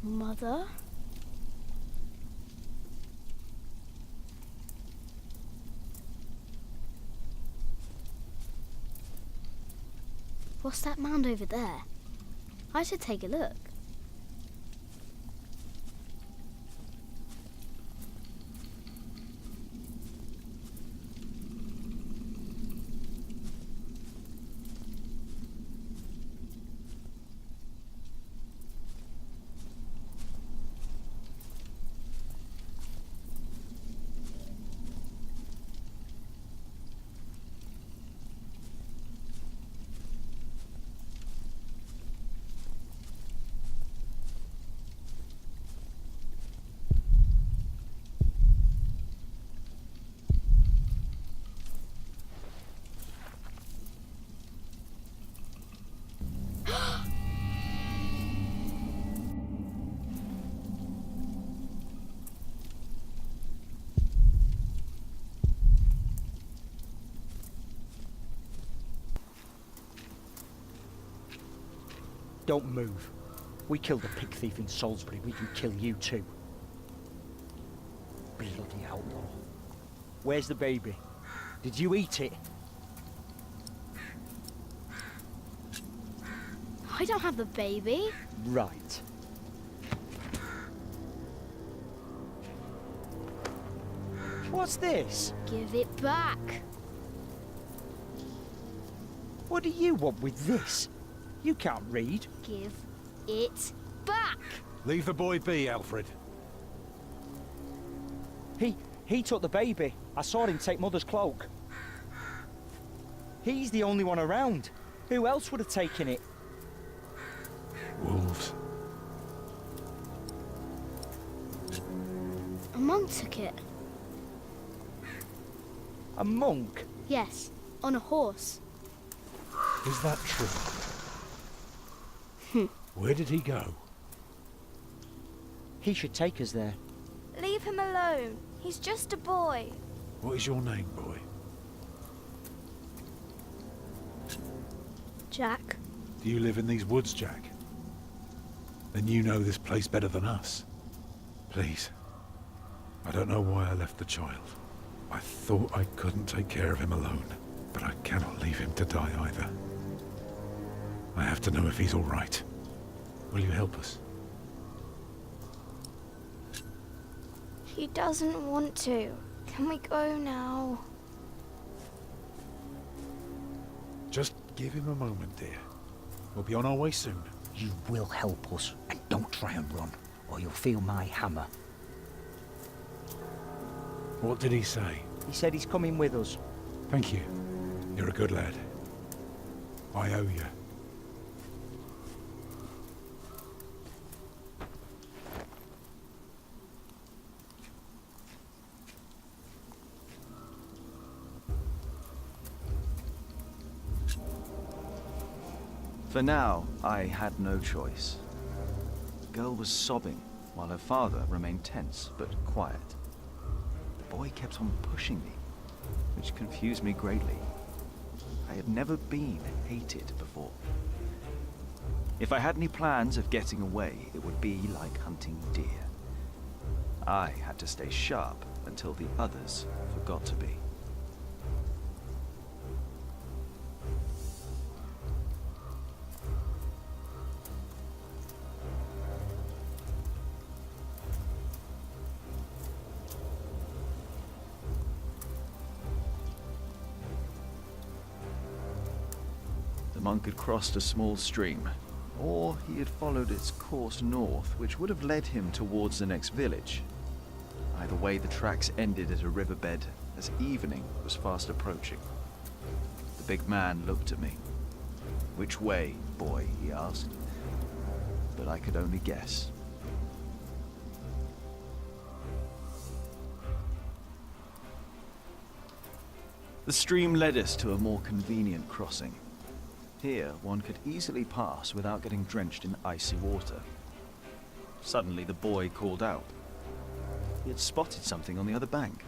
Mother? What's that mound over there? I should take a look. Don't move. We killed a pig thief in Salisbury, we can kill you too. Bloody outlaw. Where's the baby? Did you eat it? I don't have the baby. Right. What's this? Give it back. What do you want with this? You can't read. Give it back. Leave the boy be, Alfred. He took the baby. I saw him take Mother's cloak. He's the only one around. Who else would have taken it? Wolves. A monk took it. A monk? Yes, on a horse. Is that true? Where did he go? He should take us there. Leave him alone. He's just a boy. What is your name, boy? Jack. Do you live in these woods, Jack? Then you know this place better than us. Please. I don't know why I left the child. I thought I couldn't take care of him alone, but I cannot leave him to die either. I have to know if he's all right. Will you help us? He doesn't want to. Can we go now? Just give him a moment, dear. We'll be on our way soon. You will help us, and don't try and run, or you'll feel my hammer. What did he say? He said he's coming with us. Thank you. You're a good lad. I owe you. For now, I had no choice. The girl was sobbing, while her father remained tense but quiet. The boy kept on pushing me, which confused me greatly. I had never been hated before. If I had any plans of getting away, it would be like hunting deer. I had to stay sharp until the others forgot to be. The monk had crossed a small stream, or he had followed its course north, which would have led him towards the next village. Either way, the tracks ended at a riverbed as evening was fast approaching. The big man looked at me. "Which way, boy?" he asked. But I could only guess. The stream led us to a more convenient crossing. Here, one could easily pass without getting drenched in icy water. Suddenly, the boy called out. He had spotted something on the other bank.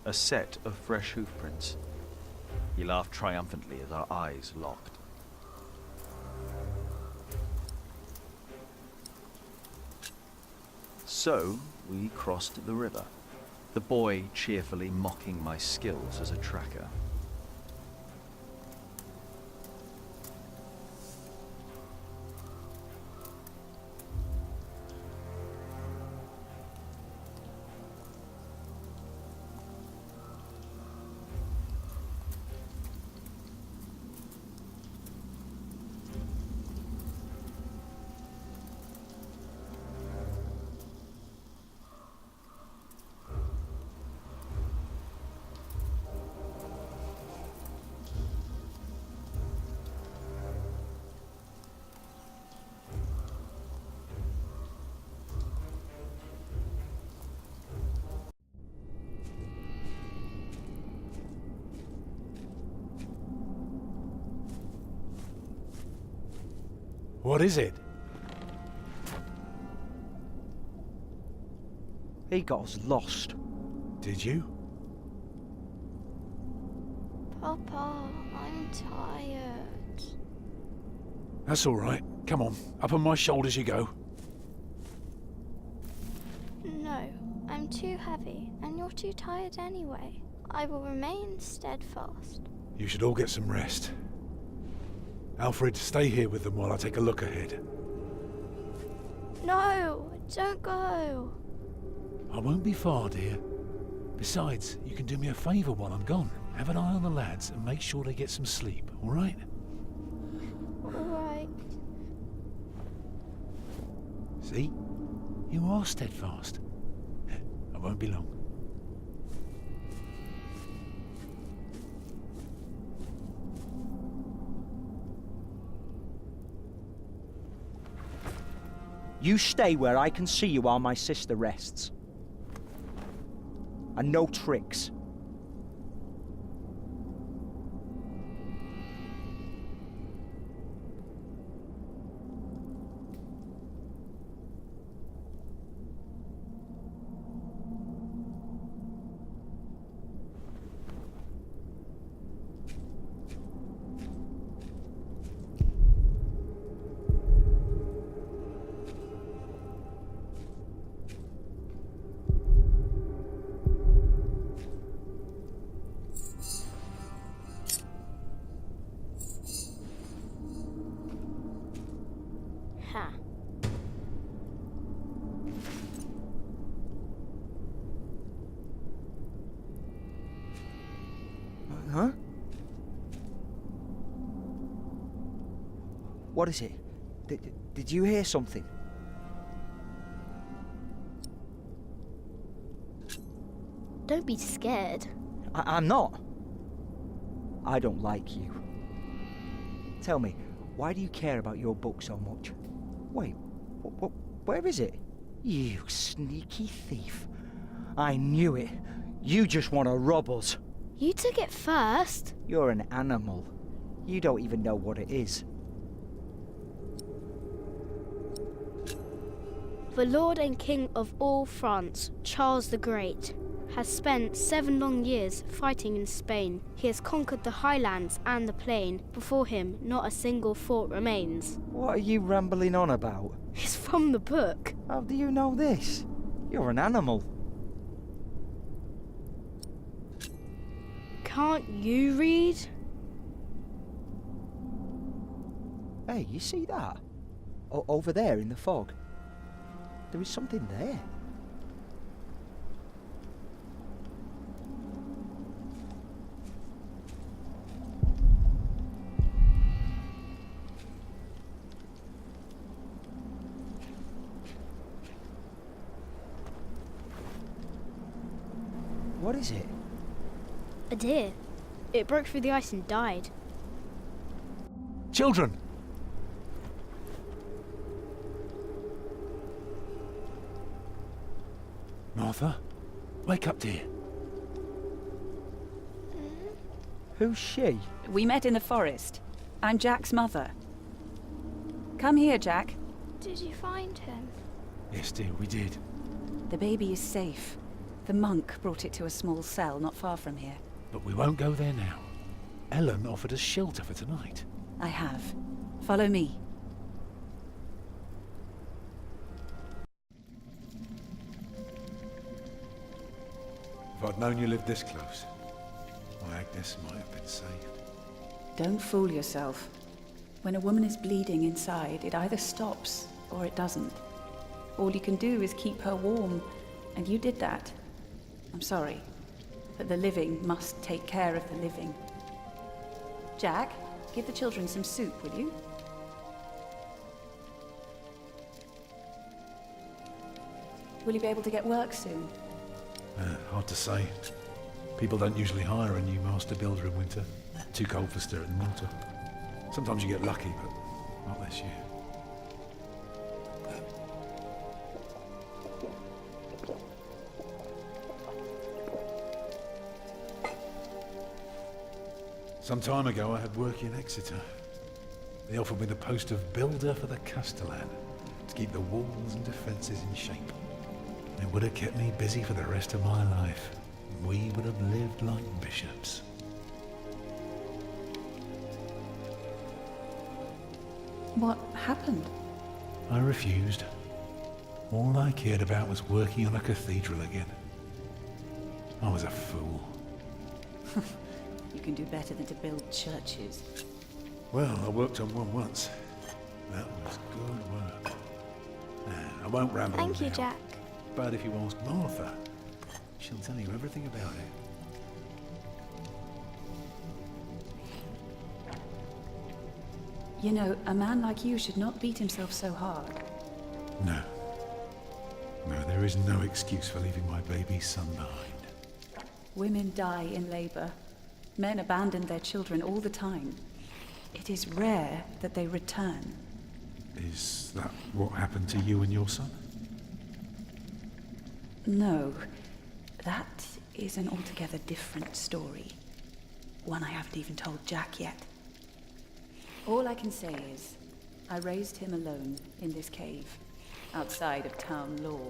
A set of fresh hoofprints. He laughed triumphantly as our eyes locked. So, we crossed the river, the boy cheerfully mocking my skills as a tracker. What is it? He got us lost. Did you? Papa, I'm tired. That's all right. Come on, up on my shoulders you go. No, I'm too heavy, and you're too tired anyway. I will remain steadfast. You should all get some rest. Alfred, stay here with them while I take a look ahead. No, don't go. I won't be far, dear. Besides, you can do me a favour while I'm gone. Have an eye on the lads and make sure they get some sleep, all right? All right. See? You are steadfast. I won't be long. You stay where I can see you while my sister rests. And no tricks. Ha. Huh? What is it? Did you hear something? Don't be scared. I'm not. I don't like you. Tell me, why do you care about your book so much? Wait, where is it? You sneaky thief. I knew it. You just want to rob us. You took it first. You're an animal. You don't even know what it is. The Lord and King of all France, Charles the Great, has spent 7 long years fighting in Spain. He has conquered the highlands and the plain. Before him, not a single fort remains. What are you rambling on about? It's from the book. How do you know this? You're an animal. Can't you read? Hey, you see that? Over there in the fog. There is something there. What is it? A deer. It broke through the ice and died. Children! Martha, wake up, dear. Who's she? We met in the forest. I'm Jack's mother. Come here, Jack. Did you find him? Yes, dear, we did. The baby is safe. The monk brought it to a small cell not far from here. But we won't go there now. Ellen offered us shelter for tonight. I have. Follow me. If I'd known you lived this close, my Agnes might have been saved. Don't fool yourself. When a woman is bleeding inside, it either stops or it doesn't. All you can do is keep her warm, and you did that. I'm sorry, but the living must take care of the living. Jack, give the children some soup, will you? Will you be able to get work soon? Hard to say. People don't usually hire a new master builder in winter. Too cold for stirring and mortar. Sometimes you get lucky, but not this year. Some time ago I had work in Exeter. They offered me the post of builder for the Castellan, to keep the walls and defences in shape. It would have kept me busy for the rest of my life. We would have lived like bishops. What happened? I refused. All I cared about was working on a cathedral again. I was a fool. You can do better than to build churches. Well, I worked on one once. That was good work. Nah, I won't ramble on Thank you, now. Jack. But if you ask Martha, she'll tell you everything about it. You know, a man like you should not beat himself so hard. No. No, there is no excuse for leaving my baby son behind. Women die in labor. Men abandon their children all the time. It is rare that they return. Is that what happened to you and your son? No, that is an altogether different story. One I haven't even told Jack yet. All I can say is, I raised him alone in this cave, outside of town law.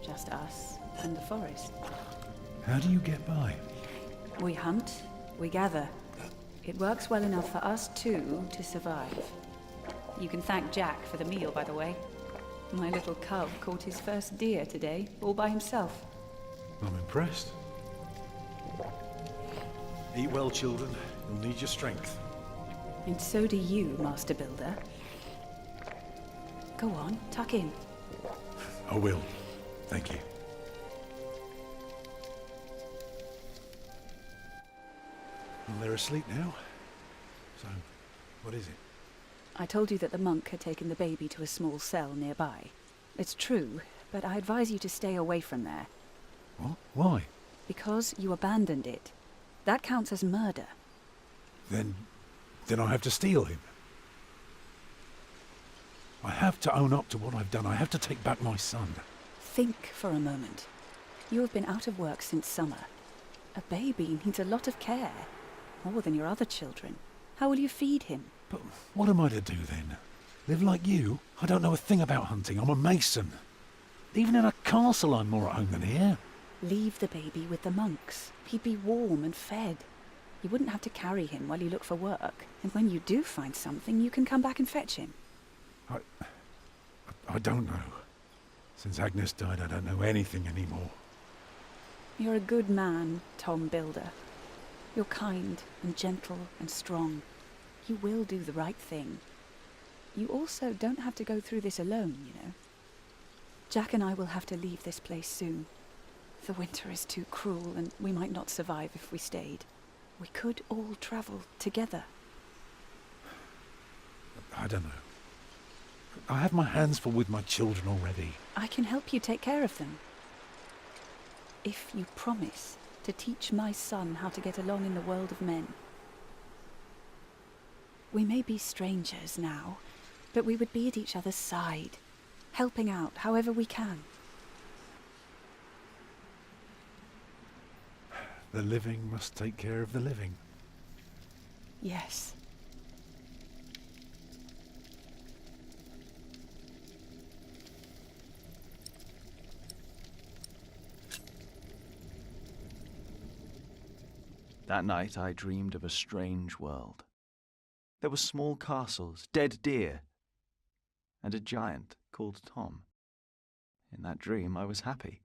Just us and the forest. How do you get by? We hunt, we gather. It works well enough for us two to survive. You can thank Jack for the meal, by the way. My little cub caught his first deer today, all by himself. I'm impressed. Eat well, children. You'll need your strength. And so do you, Master Builder. Go on, tuck in. I will. Thank you. Well, they're asleep now. So, what is it? I told you that the monk had taken the baby to a small cell nearby. It's true, but I advise you to stay away from there. What? Why? Because you abandoned it. That counts as murder. Then I have to steal him. I have to own up to what I've done. I have to take back my son. Think for a moment. You have been out of work since summer. A baby needs a lot of care, more than your other children. How will you feed him? But what am I to do then? Live like you? I don't know a thing about hunting. I'm a mason. Even in a castle I'm more at home than here. Leave the baby with the monks. He'd be warm and fed. You wouldn't have to carry him while you look for work. And when you do find something, you can come back and fetch him. I don't know. Since Agnes died, I don't know anything anymore. You're a good man, Tom Builder. You're kind and gentle and strong. You will do the right thing. You also don't have to go through this alone, you know. Jack and I will have to leave this place soon. The winter is too cruel, and we might not survive if we stayed. We could all travel together. I don't know. I have my hands full with my children already. I can help you take care of them. If you promise to teach my son how to get along in the world of men. We may be strangers now, but we would be at each other's side, helping out however we can. The living must take care of the living. Yes. That night I dreamed of a strange world. There were small castles, dead deer, and a giant called Tom. In that dream I was happy.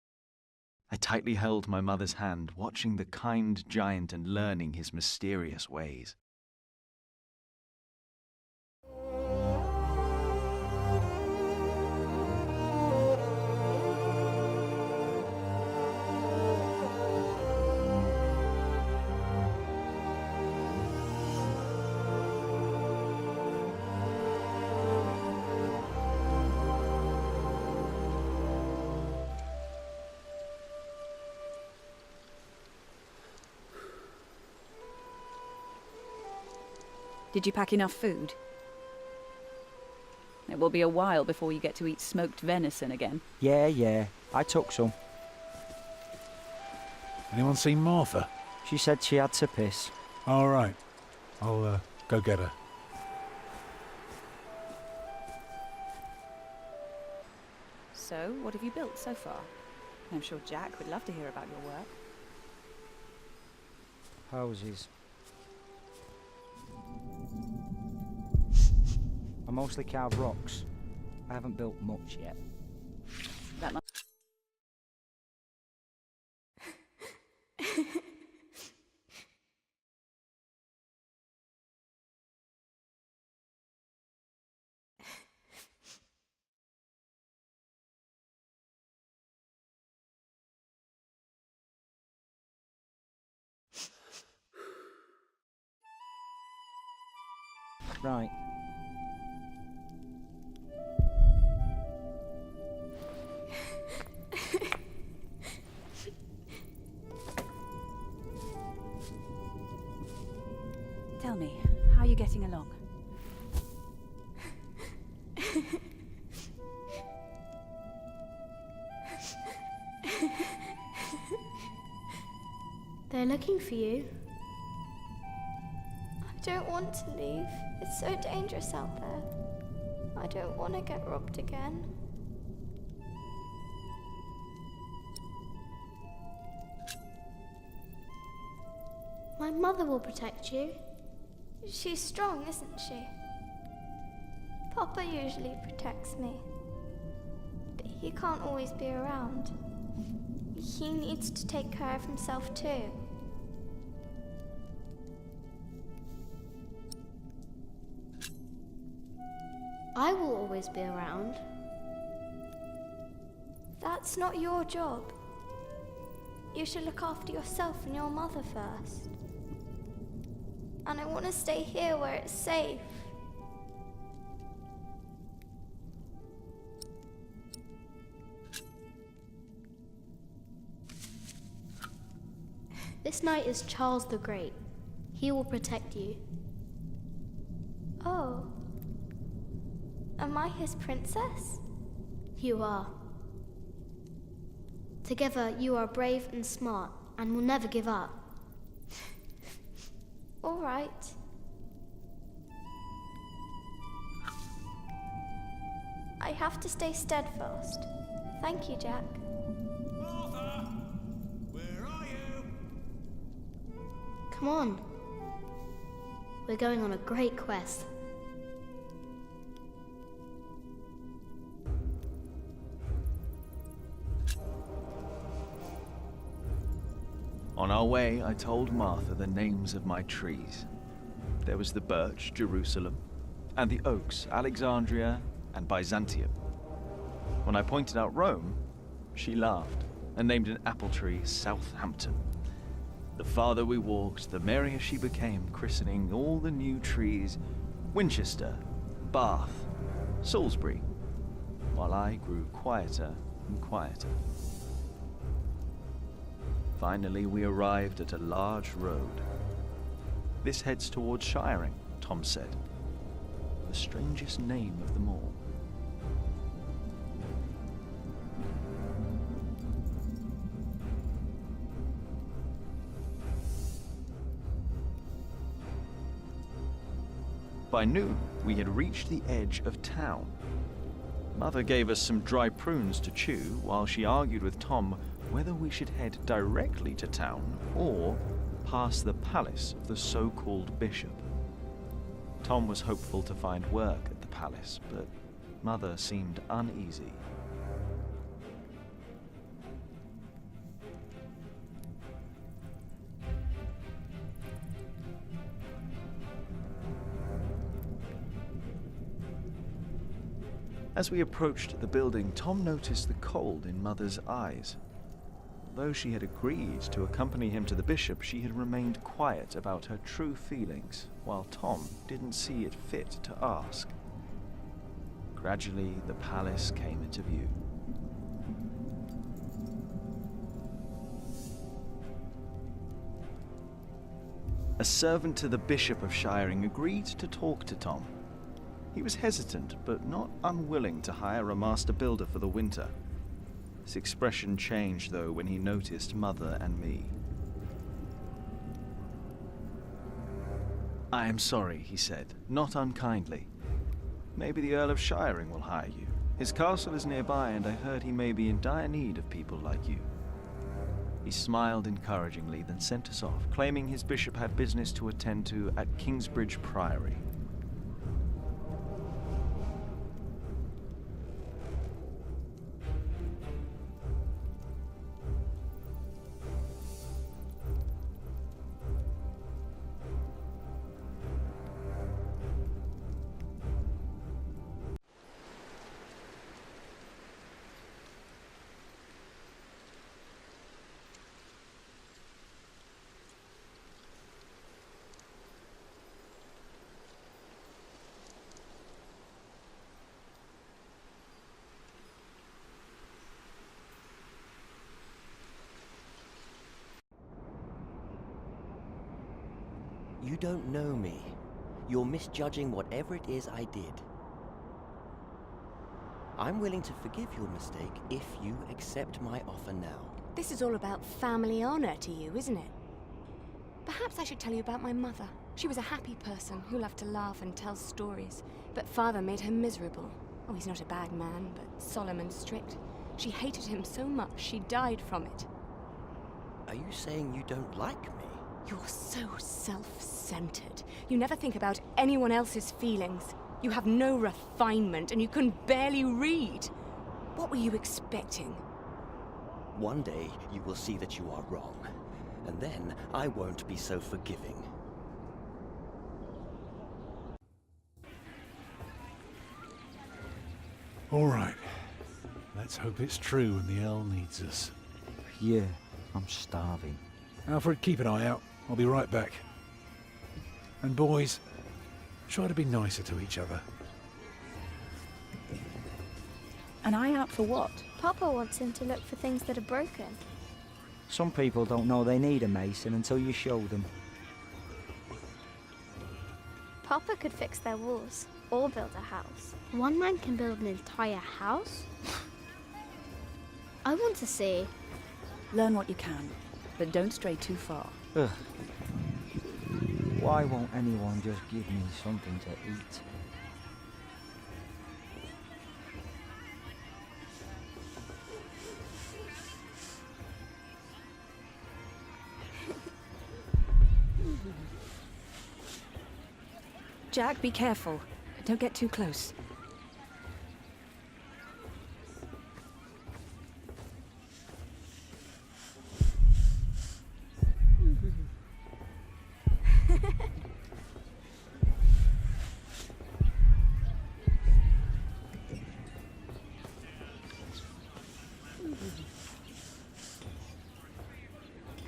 I tightly held my mother's hand, watching the kind giant and learning his mysterious ways. Did you pack enough food? It will be a while before you get to eat smoked venison again. Yeah, I took some. Anyone seen Martha? She said she had to piss. All right. I'll go get her. So, what have you built so far? I'm sure Jack would love to hear about your work. Houses. I mostly carve rocks. I haven't built much yet. That must... Right. Tell me, how are you getting along? They're looking for you. I don't want to leave. It's so dangerous out there. I don't want to get robbed again. My mother will protect you. She's strong, isn't she? Papa usually protects me. But he can't always be around. He needs to take care of himself too. I will always be around. That's not your job. You should look after yourself and your mother first. And I want to stay here where it's safe. This knight is Charles the Great. He will protect you. Oh. Am I his princess? You are. Together you are brave and smart and will never give up. All right. I have to stay steadfast. Thank you, Jack. Martha! Where are you? Come on. We're going on a great quest. On our way, I told Martha the names of my trees. There was the birch, Jerusalem, and the oaks, Alexandria and Byzantium. When I pointed out Rome, she laughed and named an apple tree Southampton. The farther we walked, the merrier she became, christening all the new trees Winchester, Bath, Salisbury, while I grew quieter and quieter. Finally, we arrived at a large road. This heads towards Shiring, Tom said. The strangest name of them all. By noon, we had reached the edge of town. Mother gave us some dry prunes to chew while she argued with Tom whether we should head directly to town or past the palace of the so-called bishop. Tom was hopeful to find work at the palace, but Mother seemed uneasy. As we approached the building, Tom noticed the cold in Mother's eyes. Though she had agreed to accompany him to the bishop, she had remained quiet about her true feelings, while Tom didn't see it fit to ask. Gradually, the palace came into view. A servant to the Bishop of Shiring agreed to talk to Tom. He was hesitant, but not unwilling to hire a master builder for the winter. His expression changed, though, when he noticed Mother and me. "I am sorry," he said, not unkindly. "Maybe the Earl of Shiring will hire you. His castle is nearby, and I heard he may be in dire need of people like you." He smiled encouragingly, then sent us off, claiming his bishop had business to attend to at Kingsbridge Priory. You don't know me. You're misjudging whatever it is I did. I'm willing to forgive your mistake if you accept my offer now. This is all about family honor to you, isn't it? Perhaps I should tell you about my mother. She was a happy person who loved to laugh and tell stories, but father made her miserable. Oh, he's not a bad man, but solemn and strict. She hated him so much she died from it. Are you saying you don't like me? You're so self-centered. You never think about anyone else's feelings. You have no refinement, and you can barely read. What were you expecting? One day you will see that you are wrong, and then I won't be so forgiving. All right. Let's hope it's true and the Earl needs us. Yeah, I'm starving. Alfred, keep an eye out. I'll be right back. And boys, try to be nicer to each other. An eye out for what? Papa wants him to look for things that are broken. Some people don't know they need a mason until you show them. Papa could fix their walls or build a house. One man can build an entire house? I want to see. Learn what you can, but don't stray too far. Ugh. Why won't anyone just give me something to eat? Jack, be careful. Don't get too close.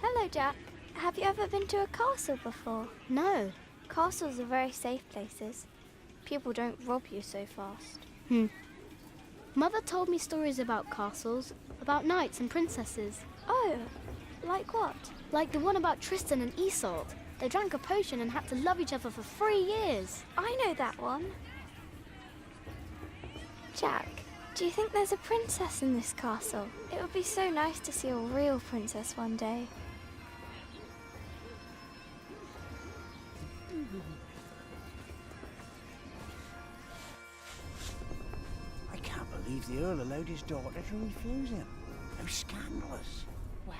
Hello, Jack. Have you ever been to a castle before? No. Castles are very safe places. People don't rob you so fast. Mother told me stories about castles, about knights and princesses. Oh, like what? Like the one about Tristan and Isolde. They drank a potion and had to love each other for 3 years. I know that one. Jack, do you think there's a princess in this castle? It would be so nice to see a real princess one day. I can't believe the Earl allowed his daughter to refuse him. How scandalous. Well,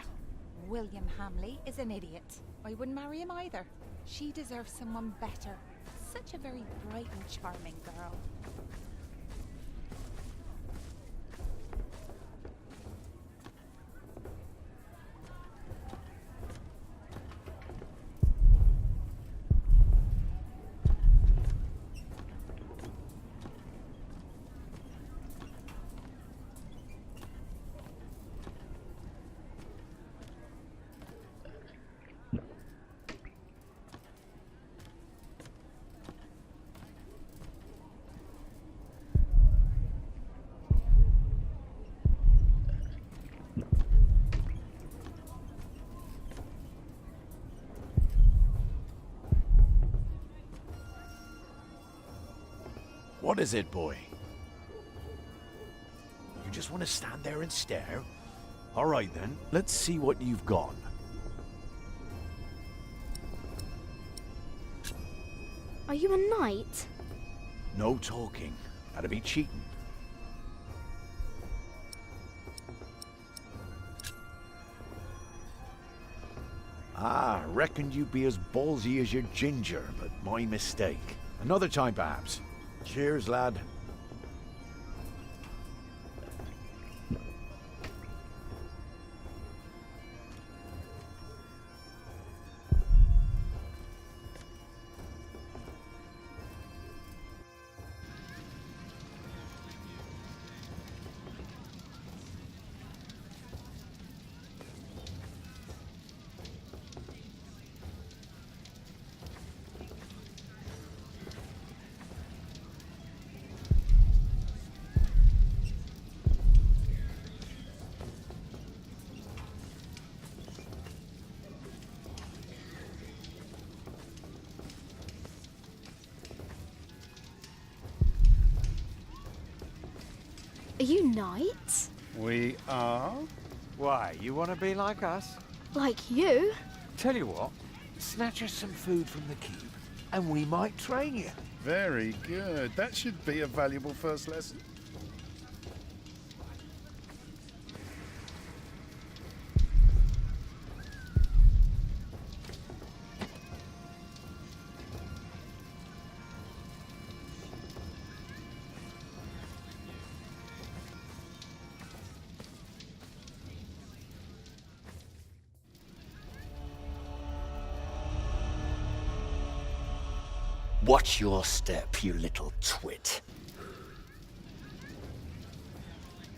William Hamley is an idiot. I wouldn't marry him either. She deserves someone better. Such a very bright and charming girl. What is it, boy? You just want to stand there and stare? All right, then. Let's see what you've got. Are you a knight? No talking. That'd be cheating. Ah, reckoned you'd be as ballsy as your ginger, but my mistake. Another time, perhaps. Cheers, lad. Are you knights? We are? Why, you want to be like us? Like you? Tell you what, snatch us some food from the keep, and we might train you. Very good. That should be a valuable first lesson. Watch your step, you little twit.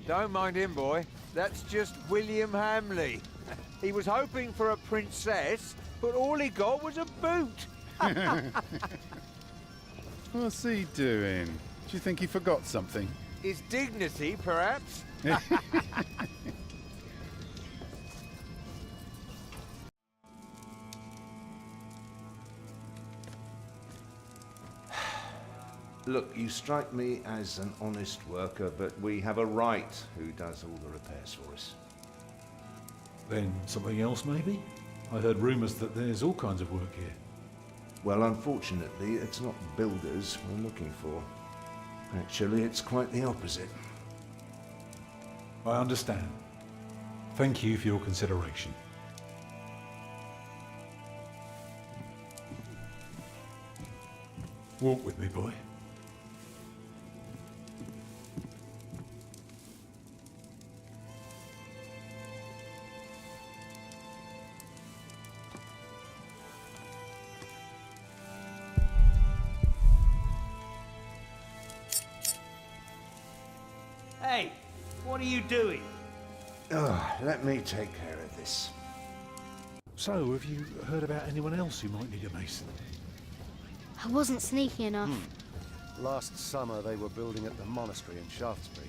Don't mind him, boy. That's just William Hamley. He was hoping for a princess, but all he got was a boot. What's he doing? Do you think he forgot something? His dignity, perhaps? Look, you strike me as an honest worker, but we have a right who does all the repairs for us. Then something else, maybe? I heard rumours that there's all kinds of work here. Well, unfortunately, it's not builders we're looking for. Actually, it's quite the opposite. I understand. Thank you for your consideration. Walk with me, boy. Hey, what are you doing? Oh, let me take care of this. So, have you heard about anyone else who might need a mason? I wasn't sneaky enough. Last summer they were building at the monastery in Shaftesbury.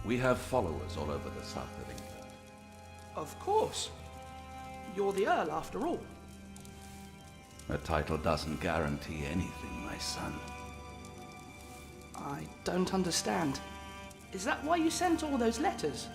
We have followers all over the south of England. Of course. You're the Earl, after all. A title doesn't guarantee anything, my son. I don't understand. Is that why you sent all those letters?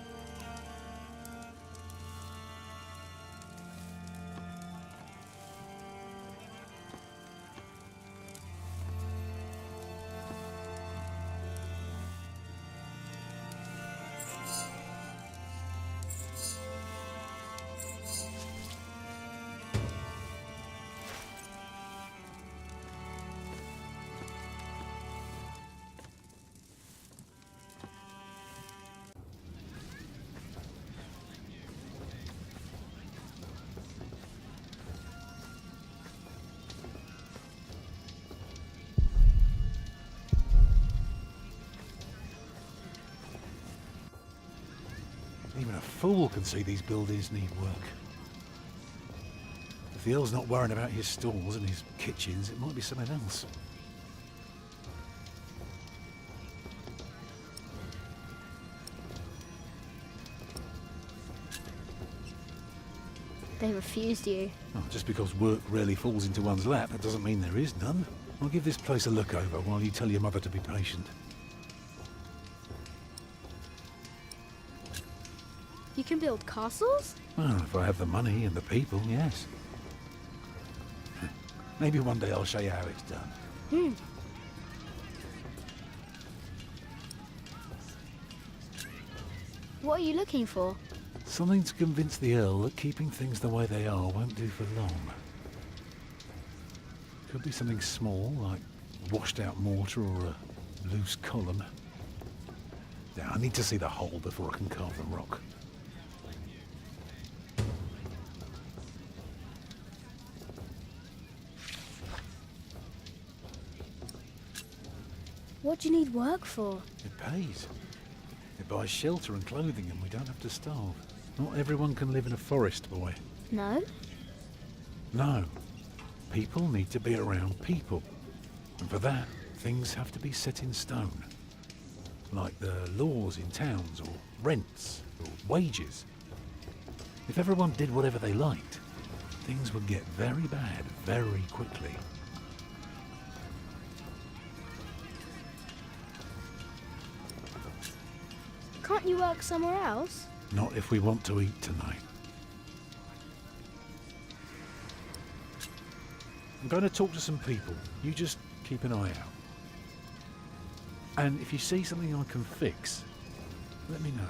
Even a fool can see these buildings need work. If the Earl's not worrying about his stalls and his kitchens, it might be something else. They refused you. Oh, just because work rarely falls into one's lap, that doesn't mean there is none. I'll give this place a look over while you tell your mother to be patient. You can build castles? Well, if I have the money and the people, yes. Maybe one day I'll show you how it's done. What are you looking for? Something to convince the Earl that keeping things the way they are won't do for long. Could be something small, like washed out mortar or a loose column. Yeah, I need to see the hole before I can carve the rock. What do you need work for? It pays. It buys shelter and clothing and we don't have to starve. Not everyone can live in a forest, boy. No? No. People need to be around people. And for that, things have to be set in stone. Like the laws in towns, or rents, or wages. If everyone did whatever they liked, things would get very bad very quickly. Can't you work somewhere else? Not if we want to eat tonight. I'm going to talk to some people. You just keep an eye out. And if you see something I can fix, let me know.